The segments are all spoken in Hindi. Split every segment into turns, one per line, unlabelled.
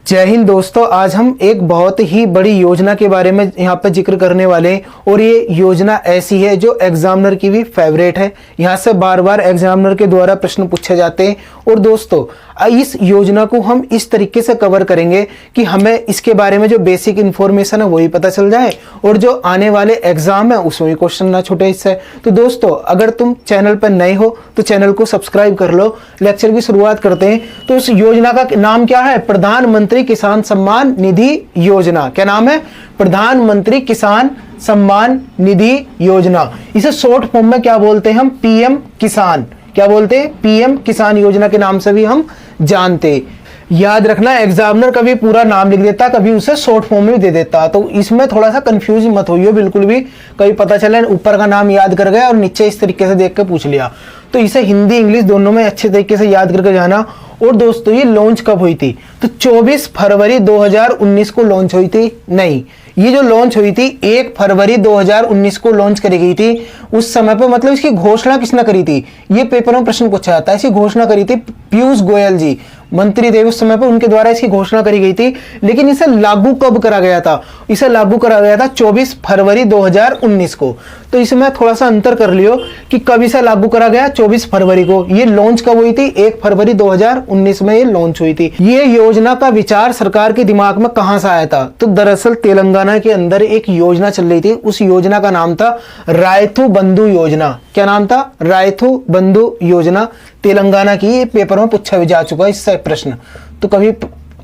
जय हिंद दोस्तों। आज हम एक बहुत ही बड़ी योजना के बारे में यहाँ पर जिक्र करने वाले हैं और ये योजना ऐसी है जो एग्जामिनर की भी फेवरेट है। यहाँ से बार बार एग्जामिनर के द्वारा प्रश्न पूछे जाते हैं और दोस्तों इस योजना को हम इस तरीके से कवर करेंगे कि हमें इसके बारे में जो बेसिक इन्फॉर्मेशन है वही पता चल जाए और जो आने वाले एग्जाम है उसमें भी क्वेश्चन ना छूटे इससे। तो दोस्तों अगर तुम चैनल पर नए हो तो चैनल को सब्सक्राइब कर लो। लेक्चर की शुरुआत करते हैं। तो इस योजना का नाम क्या है? प्रधानमंत्री किसान सम्मान निधि योजना। क्या नाम है? प्रधानमंत्री किसान सम्मान निधि योजना। इसे शॉर्ट फॉर्म में क्या बोलते हैं हम? पीएम किसान। क्या बोलते हैं? पीएम किसान योजना के नाम से भी हम जानते। याद रखना, एग्जामिनर कभी पूरा नाम लिख देता, कभी उसे शॉर्ट फॉर्म में भी दे देता, तो इसमें थोड़ा सा कंफ्यूज मत होइए बिल्कुल भी। कभी पता चले ऊपर का नाम याद कर गए और नीचे इस तरीके से देख के पूछ लिया। तो इसे हिंदी इंग्लिश दोनों में अच्छे तरीके से याद करके जाना। और दोस्तों ये लॉन्च कब हुई थी? तो 24 फरवरी 2019 को लॉन्च हुई थी। नहीं, ये जो लॉन्च हुई थी 1 फरवरी 2019 को लॉन्च करी गई थी। उस समय पर मतलब इसकी घोषणा किसने करी थी? ये पेपर में प्रश्न पूछा जाता है। इसकी घोषणा करी थी पीयूष गोयल जी, मंत्री थे उस समय पर, उनके द्वारा इसकी घोषणा करी गई थी। लेकिन इसे लागू कब करा गया था? इसे लागू करा गया था 24 फरवरी 2019 को। तो इसमें थोड़ा सा अंतर कर लियो कि कब इसे लागू करा गया। 24 फरवरी को। ये लॉन्च कब हुई थी? 1 फरवरी 2019 में ये लॉन्च हुई थी। ये योजना का विचार सरकार के दिमाग में कहां से आया था? तो दरअसल तेलंगाना के अंदर एक योजना चल रही थी। उस योजना का नाम था रायथू बंधु योजना। क्या नाम था? रायथू बंधु योजना। तेलंगाना की पेपर में पूछा भी जा चुका है इससे प्रश्न, तो कभी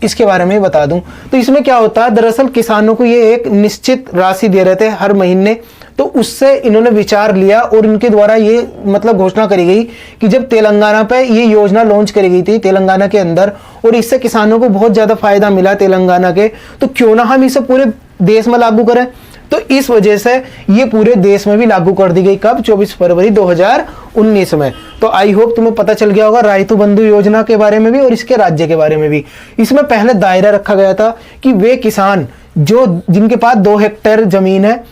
इसके बारे में बता दूं। तो इसमें क्या होता है, दरअसल किसानों को ये एक निश्चित राशि दे रहे थे हर महीने। तो उससे इन्होंने विचार लिया और इनके द्वारा ये मतलब घोषणा करी गई कि जब तेलंगाना पे ये योजना लॉन्च करी गई थी तेलंगाना के अंदर, और इससे किसानों को बहुत ज्यादा फायदा मिला तेलंगाना के, तो क्यों ना हम इसे पूरे देश में लागू करें। तो इस वजह से ये पूरे देश में भी लागू कर दी गई। कब? 24 फरवरी 2019 में। तो आई होप तुम्हें पता चल गया होगा रायतू बंधु योजना के बारे में भी और इसके राज्य के बारे में भी। इसमें पहले दायरा रखा गया था कि वे किसान जो जिनके पास 2 हेक्टेयर जमीन है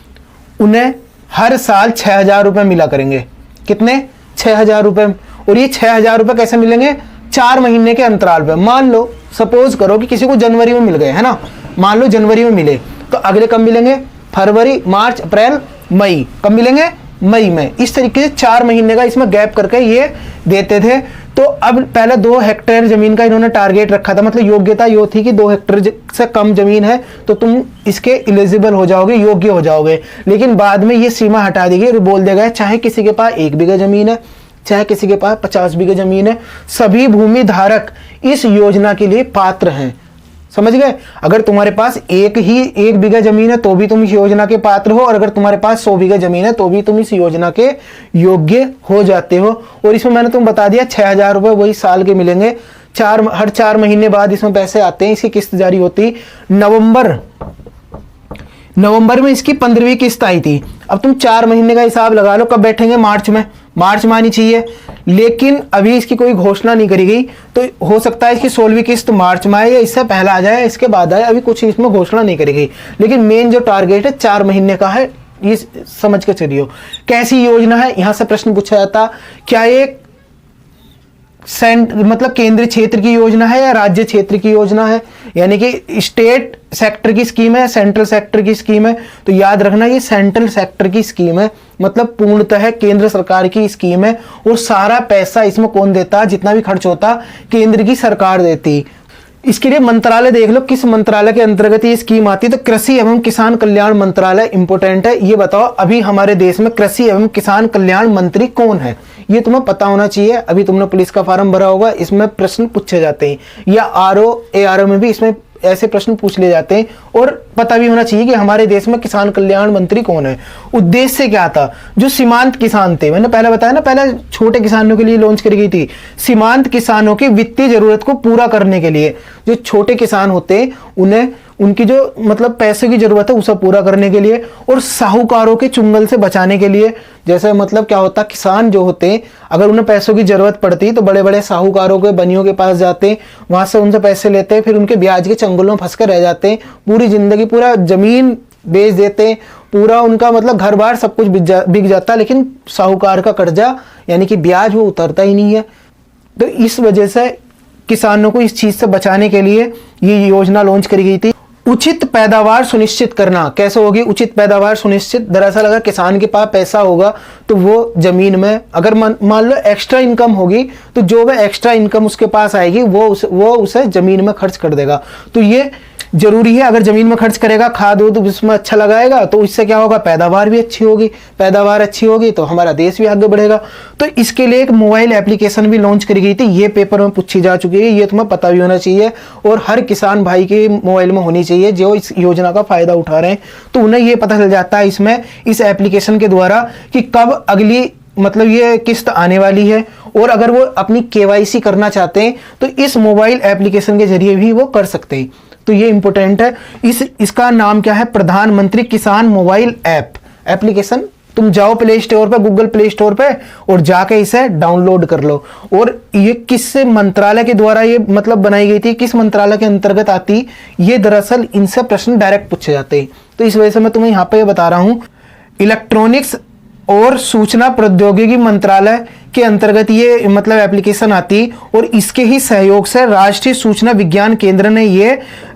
उन्हें हर साल 6,000 रुपए मिला करेंगे। कितने? 6,000 रुपए। और ये 6,000 रुपए कैसे मिलेंगे? 4 महीने के अंतराल पे। मान लो सपोज करो कि किसी को जनवरी में मिल गए, है ना, मान लो जनवरी में मिले, तो अगले कब मिलेंगे? फरवरी, मार्च, अप्रैल, मई। कब मिलेंगे? मई में। इस तरीके से 4 महीने का इसमें गैप करके ये देते थे। तो अब पहले 2 हेक्टेयर जमीन का इन्होंने टारगेट रखा था, मतलब योग्यता यो थी कि 2 हेक्टेयर से कम जमीन है तो तुम इसके एलिजिबल हो जाओगे, योग्य हो जाओगे। लेकिन बाद में ये सीमा हटा दी गई और बोल दिया गया चाहे किसी के पास 1 बीघा जमीन है, चाहे किसी के पास 50 बीघा जमीन है, सभी भूमि धारक इस योजना के लिए पात्र हैं। समझ गए? अगर तुम्हारे पास 1 बीघा जमीन है तो भी तुम इस योजना के पात्र हो, और अगर तुम्हारे पास 100 बीघा जमीन है तो भी तुम इस योजना के योग्य हो जाते हो। और इसमें मैंने तुम बता दिया 6,000 रुपए वही साल के मिलेंगे। हर 4 महीने बाद इसमें पैसे आते हैं। इसकी किस्त जारी होती नवंबर में इसकी 15वीं किस्त आई थी। अब तुम 4 महीने का हिसाब लगा लो, कब बैठेंगे? मार्च में। मार्च में आनी चाहिए, लेकिन अभी इसकी कोई घोषणा नहीं करी गई। तो हो सकता है इसकी 16वीं किस्त मार्च में आए या इससे पहले आ जाए, इसके बाद आए। अभी कुछ इसमें घोषणा नहीं करी गई, लेकिन मेन जो टारगेट है 4 महीने का है, ये समझ के चलियो। कैसी योजना है? यहां से प्रश्न पूछा जाता, क्या ये मतलब केंद्रीय क्षेत्र की योजना है या राज्य क्षेत्र की योजना है? यानी कि स्टेट सेक्टर की स्कीम है, सेंट्रल सेक्टर की स्कीम है? तो याद रखना ये सेंट्रल सेक्टर की स्कीम है, मतलब पूर्णतः केंद्र सरकार की स्कीम है। और सारा पैसा इसमें कौन देता? जितना भी खर्च होता केंद्र की सरकार देती। इसके लिए मंत्रालय देख लो, किस मंत्रालय के अंतर्गत ये स्कीम आती है। तो कृषि एवं किसान कल्याण मंत्रालय इंपोर्टेंट है। ये बताओ अभी हमारे देश में कृषि एवं किसान कल्याण मंत्री कौन है? ये तुम्हें पता होना चाहिए। अभी तुमने पुलिस का फॉर्म भरा होगा, इसमें प्रश्न पूछे जाते हैं, या आरओ एआरओ में भी इसमें ऐसे प्रश्न पूछ ले जाते हैं। और पता भी होना चाहिए कि हमारे देश में किसान कल्याण मंत्री कौन है। उद्देश्य क्या था? जो सीमांत किसान थे, मैंने पहले बताया ना, पहले छोटे किसानों के लिए लॉन्च करी गई थी। सीमांत किसानों की वित्तीय जरूरत को पूरा करने के लिए, जो छोटे किसान होते हैं उन्हें उनकी जो मतलब पैसे की जरूरत है उसे पूरा करने के लिए, और साहूकारों के चुंगल से बचाने के लिए। जैसे मतलब क्या होता, किसान जो होते हैं अगर उन्हें पैसों की जरूरत पड़ती है तो बड़े बड़े साहूकारों के बनियों के पास जाते हैं, वहां से उनसे पैसे लेते हैं, फिर उनके ब्याज के चंगुलों में फंस कर रह जाते हैं। पूरी जिंदगी पूरा जमीन बेच देते हैं, पूरा उनका मतलब घर बार सब कुछ बिक जाता है, लेकिन साहूकार का कर्जा यानी कि ब्याज वो उतरता ही नहीं है। तो इस वजह से किसानों को इस चीज से बचाने के लिए ये योजना लॉन्च करी गई थी। उचित पैदावार सुनिश्चित करना, कैसे होगी उचित पैदावार सुनिश्चित? दरअसल अगर किसान के पास पैसा होगा तो वो जमीन में अगर मान लो एक्स्ट्रा इनकम होगी तो जो वह एक्स्ट्रा इनकम उसके पास आएगी वो उसे जमीन में खर्च कर देगा। तो ये जरूरी है, अगर जमीन में खर्च करेगा, खाद वोद उसमें अच्छा लगाएगा तो इससे क्या होगा, पैदावार भी अच्छी होगी। पैदावार अच्छी होगी तो हमारा देश भी आगे बढ़ेगा। तो इसके लिए एक मोबाइल एप्लीकेशन भी लॉन्च करी गई थी। ये पेपर में पूछी जा चुकी है, ये तुम्हें पता भी होना चाहिए और हर किसान भाई के मोबाइल में होनी चाहिए जो इस योजना का फायदा उठा रहे हैं। तो उन्हें ये पता चल जाता है इसमें, इस एप्लीकेशन के द्वारा कि कब अगली मतलब ये किस्त आने वाली है। और अगर वो अपनी केवाईसी करना चाहते हैं तो इस मोबाइल एप्लीकेशन के जरिए भी वो कर सकते हैं। तो ये इंपॉर्टेंट है। इसका नाम क्या है, प्रधानमंत्री किसान मोबाइल ऐप एप्लीकेशन। तुम जाओ प्ले स्टोर पे, गूगल प्ले स्टोर पे और जाके इसे डाउनलोड कर लो। और ये किस मंत्रालय के द्वारा ये मतलब बनाई गई थी, किस मंत्रालय के अंतर्गत आती, ये दरअसल इनसे प्रश्न डायरेक्ट पूछे जाते हैं। तो इस वजह से मैं तुम्हें यहाँ पे बता रहा हूं, इलेक्ट्रॉनिक्स और सूचना प्रौद्योगिकी मंत्रालय के अंतर्गत ये मतलब एप्लीकेशन आती और इसके ही सहयोग से राष्ट्रीय सूचना विज्ञान केंद्र ने ये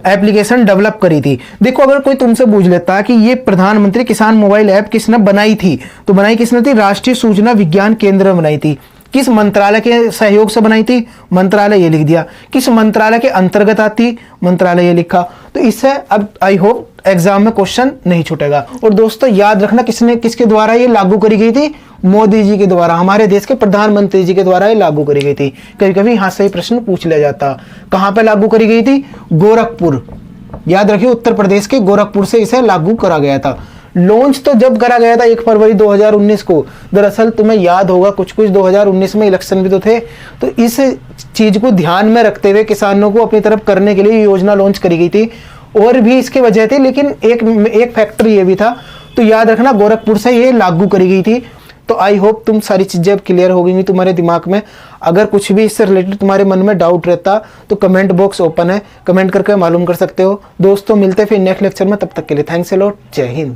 एप्लीकेशन डेवलप करी थी। देखो अगर कोई तुमसे पूछ लेता कि ये प्रधानमंत्री किसान मोबाइल ऐप किसने बनाई थी, तो बनाई किसने थी, राष्ट्रीय सूचना विज्ञान केंद्र ने बनाई थी। किस मंत्रालय के सहयोग से बनाई थी, मंत्रालय ये लिख दिया। किस मंत्रालय के अंतर्गत आती, मंत्रालय ये लिखा। तो इससे अब आई होप एग्जाम में क्वेश्चन नहीं छूटेगा। और दोस्तों याद रखना किसके द्वारा ये लागू करी गई थी, मोदी जी के द्वारा, हमारे देश के प्रधानमंत्री जी के द्वारा ये लागू करी गई थी। कभी कभी यहाँ से प्रश्न पूछ लिया जाता, कहाँ पे लागू करी गई थी, गोरखपुर, याद रखिए उत्तर प्रदेश के गोरखपुर से इसे लागू करा गया था। लॉन्च तो जब करा गया था 1 फरवरी 2019 को, दरअसल तुम्हें याद होगा कुछ 2019 में इलेक्शन भी तो थे। तो इस चीज को ध्यान में रखते हुए किसानों को अपनी तरफ करने के लिए योजना लॉन्च करी गई थी। और भी इसके वजह थी, लेकिन एक फैक्टर ये भी था। तो याद रखना गोरखपुर से ये लागू करी गई थी। तो आई होप तुम सारी चीजें अब क्लियर हो गई तुम्हारे दिमाग में। अगर कुछ भी इससे रिलेटेड तुम्हारे मन में डाउट रहता तो कमेंट बॉक्स ओपन है, कमेंट करके मालूम कर सकते हो। दोस्तों मिलते फिर नेक्स्ट लेक्चर में, तब तक के लिए थैंक्स अ लॉट, जय हिंद।